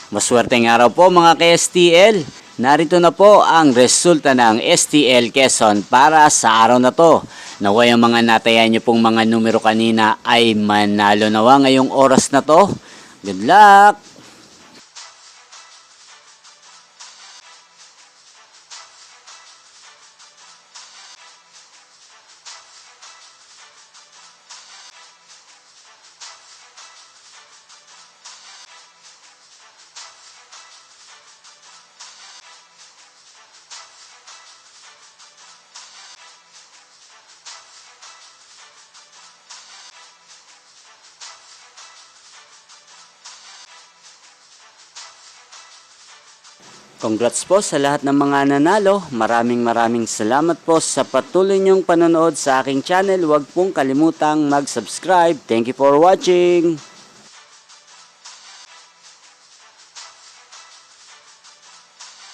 Maswerteng araw po mga ka-STL. Narito na po ang resulta ng STL Quezon para sa araw na to. Naway ang mga natayan nyo pong mga numero kanina ay manalo nawa ngayong oras na to. Good luck! Congrats po sa lahat ng mga nanalo. Maraming salamat po sa patuloy niyong panonood sa aking channel. Huwag pong kalimutang mag-subscribe. Thank you for watching.